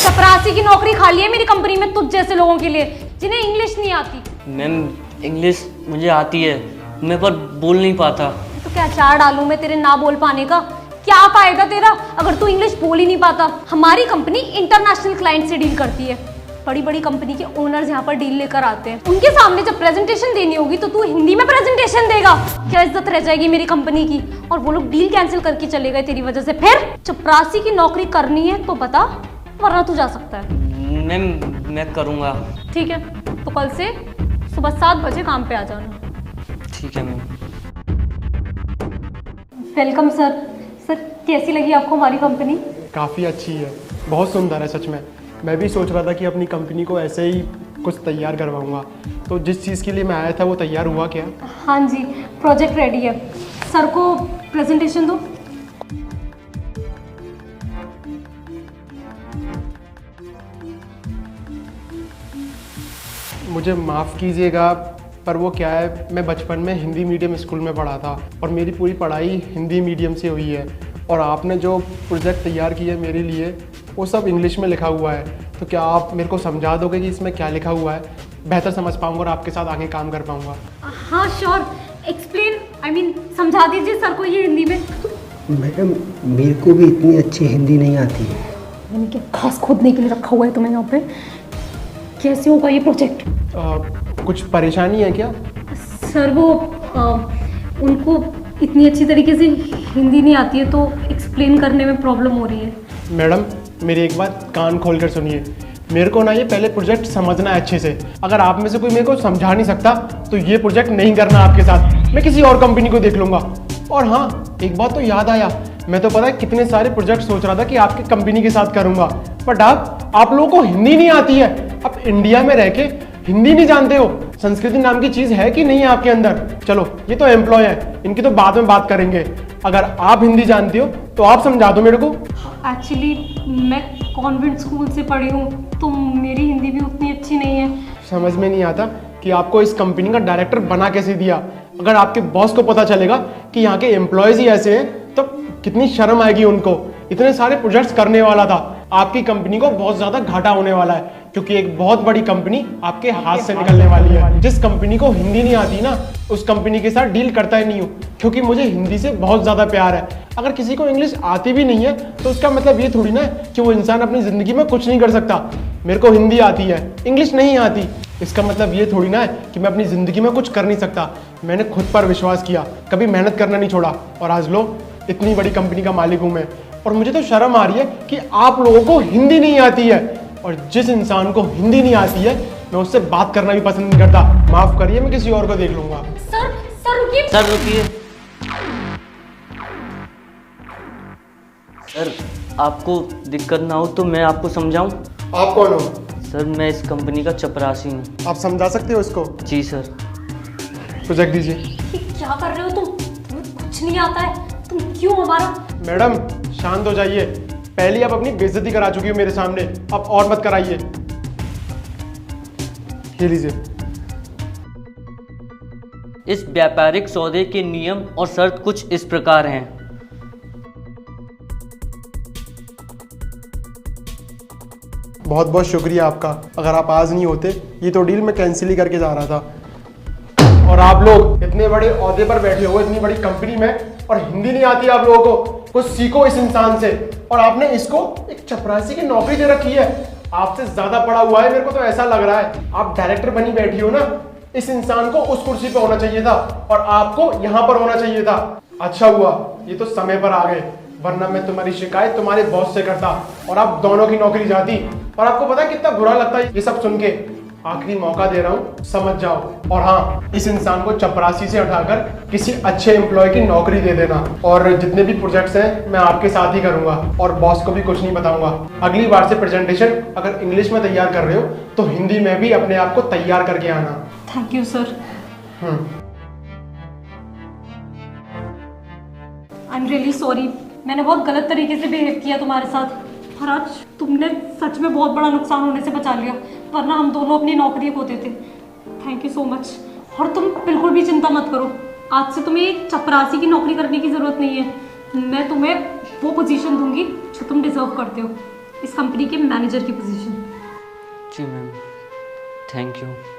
चपरासी की नौकरी खाली है मेरी कंपनी में तुझ जैसे लोगों के लिए जिन्हें इंग्लिश नहीं आती। मैम इंग्लिश मुझे आती है, मैं पर बोल नहीं पाता। तो क्या चार डालूं मैं तेरे ना बोल पाने का? क्या फायदा तेरा अगर तू इंग्लिश बोल ही नहीं पाता। हमारी कंपनी इंटरनेशनल क्लाइंट से डील करती है, बड़ी बड़ी कंपनी के ओनर्स यहाँ पर डील लेकर आते हैं। उनके सामने जब प्रेजेंटेशन देनी होगी तो तू हिंदी में प्रेजेंटेशन देगा? क्या इज्जत रह जाएगी मेरी कंपनी की? और वो लोग डील कैंसिल करके चले गए तेरी वजह से। फिर चपरासी की नौकरी करनी है तो बता, वरना तू जा सकता है। मैम मैं करूँगा। ठीक है, तो कल से सुबह 7 बजे काम पे आ जाना। ठीक है मैम। Welcome sir. सर कैसी लगी आपको हमारी कंपनी? काफ़ी अच्छी है, बहुत सुंदर है सच में। मैं भी सोच रहा था कि अपनी कंपनी को ऐसे ही कुछ तैयार करवाऊंगा। तो जिस चीज़ के लिए मैं आया था वो तैयार हुआ क्या? हाँ जी, प्रोजेक्ट रेडी है। सर को प्रेजेंटेशन दो। मुझे माफ़ कीजिएगा पर वो क्या है, मैं बचपन में हिंदी मीडियम स्कूल में पढ़ा था और मेरी पूरी पढ़ाई हिंदी मीडियम से हुई है। और आपने जो प्रोजेक्ट तैयार किया है मेरे लिए वो सब इंग्लिश में लिखा हुआ है। तो क्या आप मेरे को समझा दोगे कि इसमें क्या लिखा हुआ है? बेहतर समझ पाऊंगा और आपके साथ आगे काम कर पाऊंगा। हाँ श्योर, एक्सप्लेन आई मीन समझा दीजिए सर को ये हिंदी में। मैडम मेरे को भी इतनी अच्छी हिंदी नहीं आती है। मैंने क्या खास खोदने के लिए रखा हुआ है तुम्हें यहाँ पे? कैसे होगा ये प्रोजेक्ट? कुछ परेशानी है क्या? सर वो उनको इतनी अच्छी तरीके से हिंदी नहीं आती है तो एक्सप्लेन करने में प्रॉब्लम हो रही है। मैडम मेरी एक बात कान खोल कर सुनिए, मेरे को ना ये पहले प्रोजेक्ट समझना है अच्छे से। अगर आप में से कोई मेरे को समझा नहीं सकता तो ये प्रोजेक्ट नहीं करना आपके साथ, मैं किसी और कंपनी को देख लूँगा। और हाँ, एक बात तो याद आया, मैं तो पता है कितने सारे प्रोजेक्ट सोच रहा था कि आपकी कंपनी के साथ करूँगा, बट आप लोगों को हिंदी नहीं आती है। आप इंडिया में रह के हिंदी नहीं जानते हो। संस्कृति नाम की चीज़ है कि नहीं है आपके अंदर? चलो ये तो एम्प्लॉय है, इनकी तो बाद में बात करेंगे। अगर आप हिंदी जानती हो तो आप समझा दो मेरे को। एक्चुअली मैं कॉन्वेंट स्कूल से पढ़ी हूँ तो मेरी हिंदी भी उतनी अच्छी नहीं है। समझ में नहीं आता कि आपको इस कंपनी का डायरेक्टर बना कैसे दिया। अगर आपके बॉस को पता चलेगा कि यहाँ के एम्प्लॉयज ही ऐसे हैं तो कितनी शर्म आएगी उनको। इतने सारे प्रोजेक्ट्स करने वाला था, आपकी कंपनी को बहुत ज़्यादा घाटा होने वाला है क्योंकि एक बहुत बड़ी कंपनी आपके हाथ से निकलने वाली है। जिस कंपनी को हिंदी नहीं आती ना, उस कंपनी के साथ डील करता ही नहीं हूँ क्योंकि मुझे हिंदी से बहुत ज़्यादा प्यार है। अगर किसी को इंग्लिश आती भी नहीं है तो उसका मतलब ये थोड़ी ना है कि वो इंसान अपनी ज़िंदगी में कुछ नहीं कर सकता। मेरे को हिंदी आती है, इंग्लिश नहीं आती, इसका मतलब ये थोड़ी ना है कि मैं अपनी ज़िंदगी में कुछ कर नहीं सकता। मैंने खुद पर विश्वास किया, कभी मेहनत करना नहीं छोड़ा और आज लो इतनी बड़ी कंपनी का मालिक हूँ मैं। और मुझे तो शर्म आ रही है कि आप लोगों को हिंदी नहीं आती है, और जिस इंसान को हिंदी नहीं आती है मैं उससे बात करना भी पसंद नहीं करता। माफ करिए, मैं किसी और को देख लूंगा। सर रुकिए। सर रुकिए। सर आपको दिक्कत ना हो तो मैं आपको समझाऊं? आप कौन हो? सर मैं इस कंपनी का चपरासी हूँ। आप समझा सकते हो इसको? जी सर। प्रोजेक्ट दीजिए। क्या कर रहे हो तुम? तुम्हें कुछ नहीं आता है, तुम क्यों हमारा? मैडम शांत हो जाइए, पहले आप अपनी बेइज्जती करा चुकी हो मेरे सामने, अब और मत कराइए। ये लीजिए। इस व्यापारिक सौदे के नियम और शर्त कुछ इस प्रकार हैं। बहुत बहुत शुक्रिया आपका, अगर आप आज नहीं होते ये तो डील मैं कैंसिल ही करके जा रहा था। और आप लोग इतने बड़े ओहदे पर बैठे हो इतनी बड़ी कंपनी में और हिंदी नहीं आती आप लोगों को, कुछ सीखो इस इंसान से। और आपने इसको एक चपरासी की नौकरी दे रखी है, आपसे ज्यादा पढ़ा हुआ है, मेरे को तो ऐसा लग रहा है। आप डायरेक्टर बनी बैठी हो ना, इस इंसान को उस कुर्सी पे होना चाहिए था और आपको यहाँ पर होना चाहिए था। अच्छा हुआ ये तो समय पर आ गए, वरना मैं तुम्हारी शिकायत तुम्हारे बॉस से करता और आप दोनों की नौकरी जाती। और आपको पता है कितना बुरा लगता है ये सब सुन के। आखिरी मौका दे रहा हूँ, समझ जाओ। और हाँ, इस इंसान को चपरासी से हटाकर किसी अच्छे एम्प्लॉय की नौकरी दे देना। और जितने भी प्रोजेक्ट्स हैं मैं आपके साथ ही करूंगा और बॉस को भी कुछ नहीं बताऊंगा। अगली बार से प्रेजेंटेशन अगर इंग्लिश में तैयार कर रहे हो तो हिंदी में भी अपने आप को तैयार करके आना। Thank you sir. I am really sorry, मैंने बहुत गलत तरीके से बिहेव किया तुम्हारे साथ और आज तुमने सच में बहुत बड़ा नुकसान होने से बचा लिया, वरना हम दोनों अपनी नौकरी खोते थे। Thank you so much. और तुम बिल्कुल भी चिंता मत करो, आज से तुम्हें एक चपरासी की नौकरी करने की ज़रूरत नहीं है। मैं तुम्हें वो पोजीशन दूंगी जो तुम डिजर्व करते हो। इस कंपनी के मैनेजर की पोजीशन। जी मैम, थैंक यू।